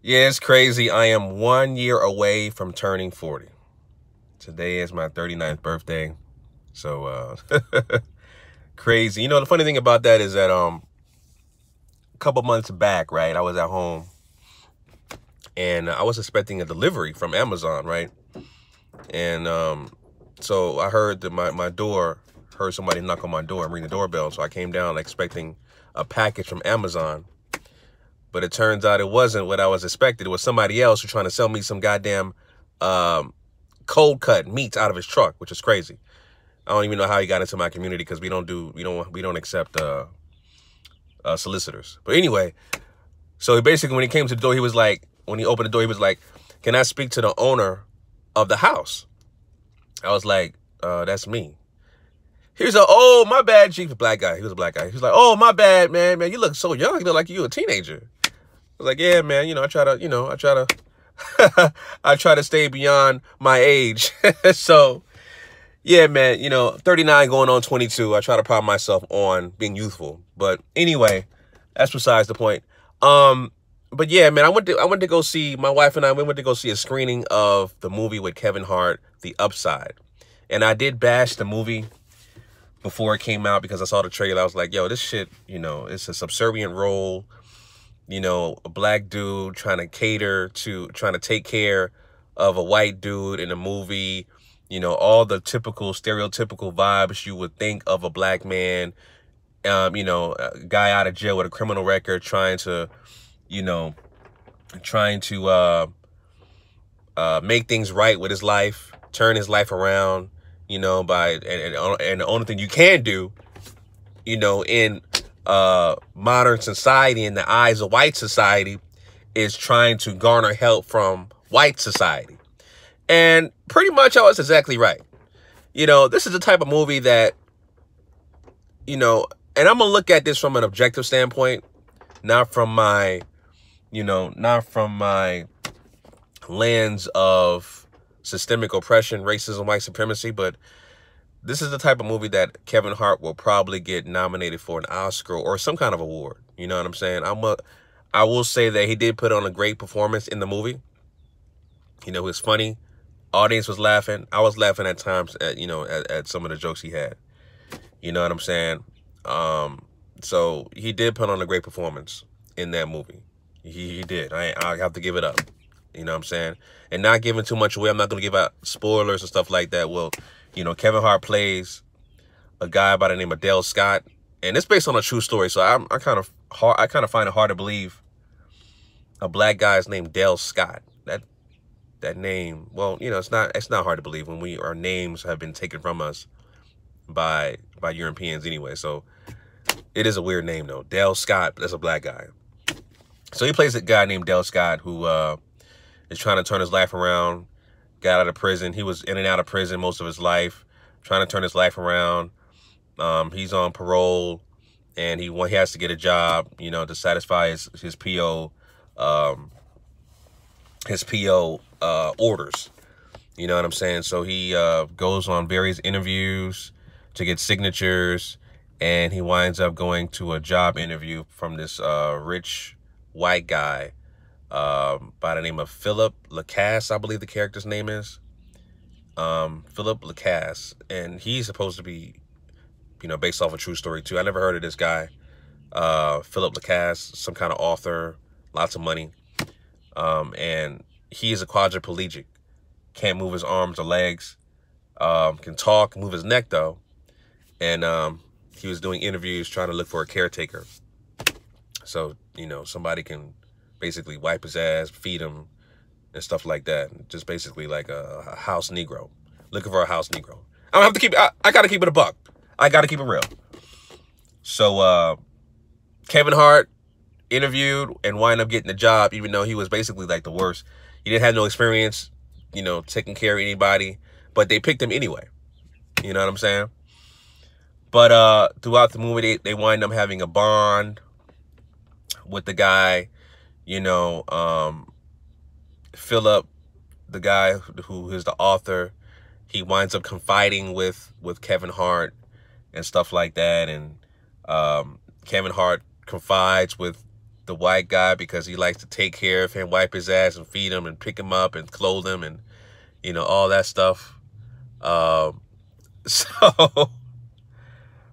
Yeah, it's crazy. I am 1 year away from turning 40. Today is my 39th birthday. So, crazy. You know, the funny thing about that is that, a couple months back, right, I was at home and I was expecting a delivery from Amazon, right? And, so I heard that my door, heard somebody knock on my door and ring the doorbell. So I came down expecting a package from Amazon. But it turns out it wasn't what I was expecting. It was somebody else who trying to sell me some goddamn cold cut meats out of his truck, which is crazy. I don't even know how he got into my community because we don't accept solicitors. But anyway, so basically when he came to the door, he was like, when he opened the door, he was like, "Can I speak to the owner of the house?" I was like, "That's me." He was like, "Oh, my bad, G." The black guy. He was a black guy. He was like, "Oh, my bad, man. You look so young. You look like you a teenager." I was like, "Yeah, man. I try to, I try to stay beyond my age." So, yeah, man. 39 going on 22. I try to pride myself on being youthful. But anyway, that's besides the point. But yeah, man, I went to go see, my wife and I, we went to go see a screening of the movie with Kevin Hart, The Upside. And I did bash the movie before it came out because I saw the trailer. I was like, yo, this shit, it's a subservient role. A black dude trying to take care of a white dude in a movie. All the stereotypical vibes you would think of a black man. A guy out of jail with a criminal record trying to make things right with his life, turn his life around, and the only thing you can do, in modern society, in the eyes of white society, is trying to garner help from white society. And pretty much I was exactly right. This is the type of movie that, and I'm gonna look at this from an objective standpoint, not from my lens of systemic oppression, racism, white supremacy, but this is the type of movie that Kevin Hart will probably get nominated for an Oscar or some kind of award. You know what I'm saying? I will say that he did put on a great performance in the movie. It was funny. Audience was laughing. I was laughing at times at some of the jokes he had. You know what I'm saying? So he did put on a great performance in that movie. He did. I have to give it up. You know what I'm saying? And not giving too much away. I'm not going to give out spoilers and stuff like that. Well, Kevin Hart plays a guy by the name of Dale Scott, and it's based on a true story. So I kind of find it hard to believe a black guy is named Dale Scott. That name, well, it's not hard to believe when our names have been taken from us by Europeans anyway. So it is a weird name though. Dale Scott, that's a black guy. So he plays a guy named Dale Scott who is trying to turn his life around. Got out of prison. He was in and out of prison most of his life, trying to turn his life around. He's on parole, and he has to get a job, to satisfy his PO orders. You know what I'm saying? So he goes on various interviews to get signatures, and he winds up going to a job interview from this rich white guy by the name of Philip Lacasse, I believe the character's name is. Philip Lacasse. And he's supposed to be, based off a true story too. I never heard of this guy. Philip Lacasse, some kind of author, lots of money. And he is a quadriplegic. Can't move his arms or legs. Can talk, move his neck though. And he was doing interviews trying to look for a caretaker. So, somebody can basically wipe his ass, feed him, and stuff like that. Just basically like a house Negro. Looking for a house Negro. I gotta keep it a buck. I gotta keep it real. So, Kevin Hart interviewed and wind up getting the job, even though he was basically like the worst. He didn't have no experience, taking care of anybody, but they picked him anyway. You know what I'm saying? But throughout the movie, they wind up having a bond with the guy. Philip, the guy who is the author, he winds up confiding with Kevin Hart and stuff like that. And Kevin Hart confides with the white guy because he likes to take care of him, wipe his ass and feed him and pick him up and clothe him and, all that stuff. So,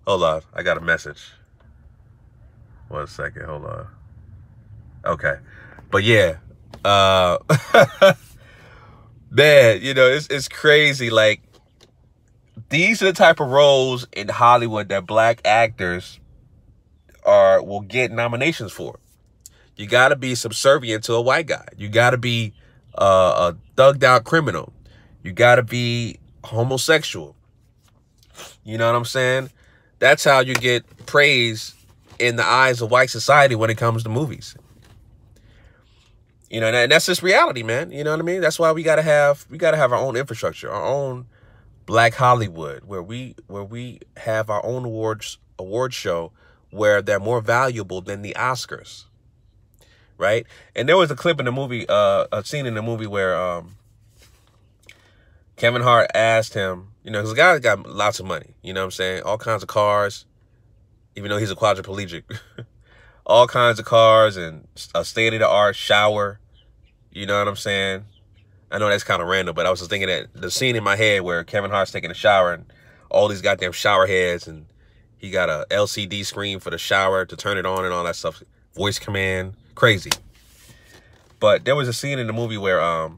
hold on. I got a message. 1 second. Hold on. Okay. But yeah. Man, it's crazy. Like, these are the type of roles in Hollywood that black actors will get nominations for. You got to be subservient to a white guy. You got to be a thugged out criminal. You got to be homosexual. You know what I'm saying? That's how you get praise in the eyes of white society when it comes to movies. And that's just reality, man. You know what I mean? That's why we gotta have our own infrastructure, our own Black Hollywood, where we have our own award show where they're more valuable than the Oscars. Right? And there was a clip in the movie, a scene in the movie where Kevin Hart asked him, because the guy got lots of money, you know what I'm saying? All kinds of cars, even though he's a quadriplegic. All kinds of cars and a state-of-the-art shower, you know what I'm saying? I know that's kind of random, but I was just thinking that the scene in my head where Kevin Hart's taking a shower and all these goddamn shower heads and he got a LCD screen for the shower to turn it on and all that stuff. Voice command, crazy. But there was a scene in the movie where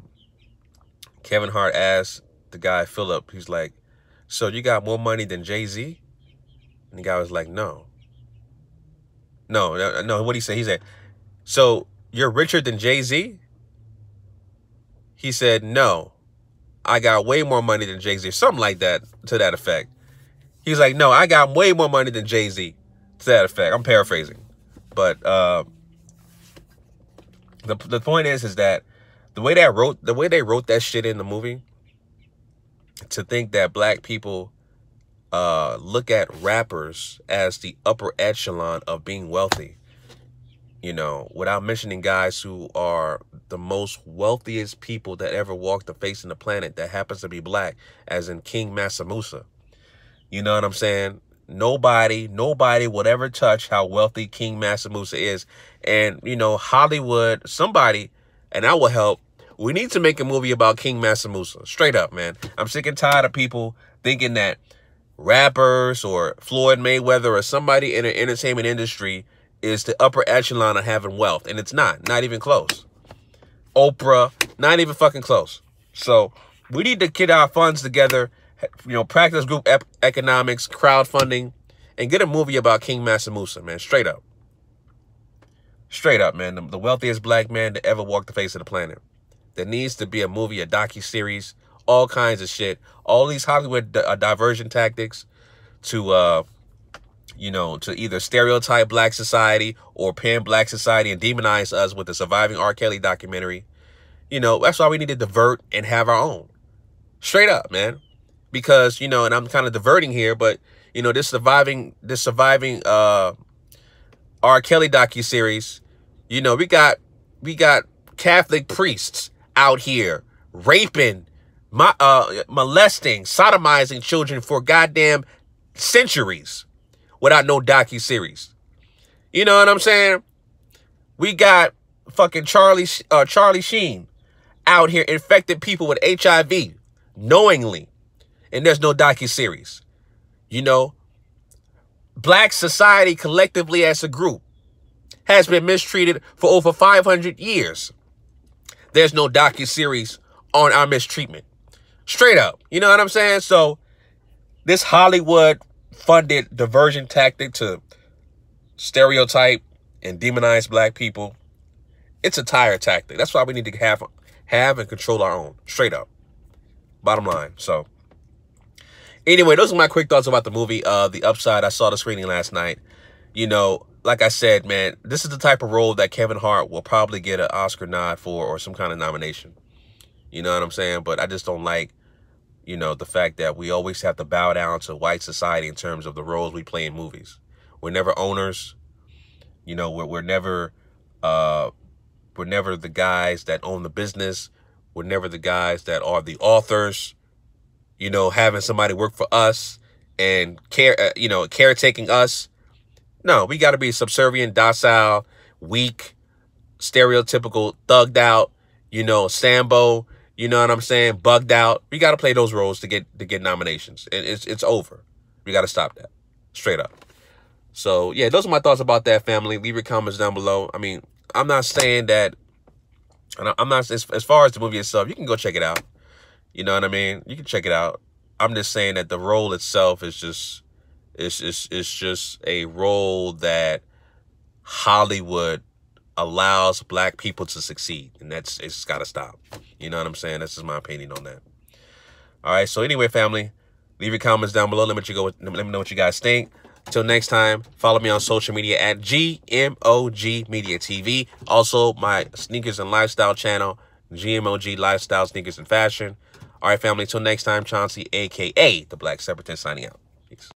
Kevin Hart asked the guy, Philip, he's like, so you got more money than Jay-Z? And the guy was like, no. No, what'd he say? He said, so you're richer than Jay-Z? He said, no, I got way more money than Jay-Z. Something like that, to that effect. He's like, no, I got way more money than Jay-Z, to that effect. I'm paraphrasing. But the point is that the way they wrote that shit in the movie, to think that black people look at rappers as the upper echelon of being wealthy, without mentioning guys who are the most wealthiest people that ever walked the face of the planet that happens to be black, as in King Mansa Musa. You know what I'm saying? Nobody would ever touch how wealthy King Mansa Musa is. And, Hollywood, somebody, and I will help, we need to make a movie about King Mansa Musa. Straight up, man. I'm sick and tired of people thinking that rappers or Floyd Mayweather or somebody in the entertainment industry is the upper echelon of having wealth. And it's not even close. Oprah, not even fucking close. So we need to get our funds together, practice group economics, crowdfunding, and get a movie about King Mansa Musa, man. Straight up. Straight up, man. The wealthiest black man to ever walk the face of the planet. There needs to be a movie, a docuseries, all kinds of shit. All these Hollywood diversion tactics to, to either stereotype black society or pan black society and demonize us with the surviving R. Kelly documentary. That's why we need to divert and have our own. Straight up, man. Because, and I'm kind of diverting here, but, this surviving R. Kelly docuseries, we got Catholic priests out here raping, molesting, sodomizing children for goddamn centuries without no docuseries. You know what I'm saying? We got fucking Charlie Sheen out here infecting people with HIV knowingly, and there's no docuseries. Black society collectively as a group has been mistreated for over 500 years. There's no docuseries on our mistreatment. Straight up. You know what I'm saying? So this Hollywood-funded diversion tactic to stereotype and demonize black people, it's a tire tactic. That's why we need to have and control our own. Straight up. Bottom line. So anyway, those are my quick thoughts about the movie, The Upside. I saw the screening last night. Like I said, man, this is the type of role that Kevin Hart will probably get an Oscar nod for or some kind of nomination. You know what I'm saying? But I just don't like, the fact that we always have to bow down to white society in terms of the roles we play in movies. We're never owners. We're never the guys that own the business. We're never the guys that are the authors. Having somebody work for us and caretaking us. No, we got to be subservient, docile. weak, stereotypical, thugged out, you know, Sambo, you know what I'm saying, bugged out. We got to play those roles to get nominations. It's over. We got to stop that. Straight up. So, yeah, those are my thoughts about that, family. Leave your comments down below. I mean, I'm not saying that, I'm not, as far as the movie itself, you can go check it out. You know what I mean? You can check it out. I'm just saying that the role itself is just, it's just a role that Hollywood allows black people to succeed. And it's got to stop. You know what I'm saying? That's just my opinion on that. All right. So anyway, family, leave your comments down below. Let me know what you guys think. Until next time, follow me on social media at GMOG Media TV. Also, my sneakers and lifestyle channel, GMOG Lifestyle, Sneakers and Fashion. All right, family, until next time, Chauncey, a.k.a. The Black Separatist, signing out. Peace.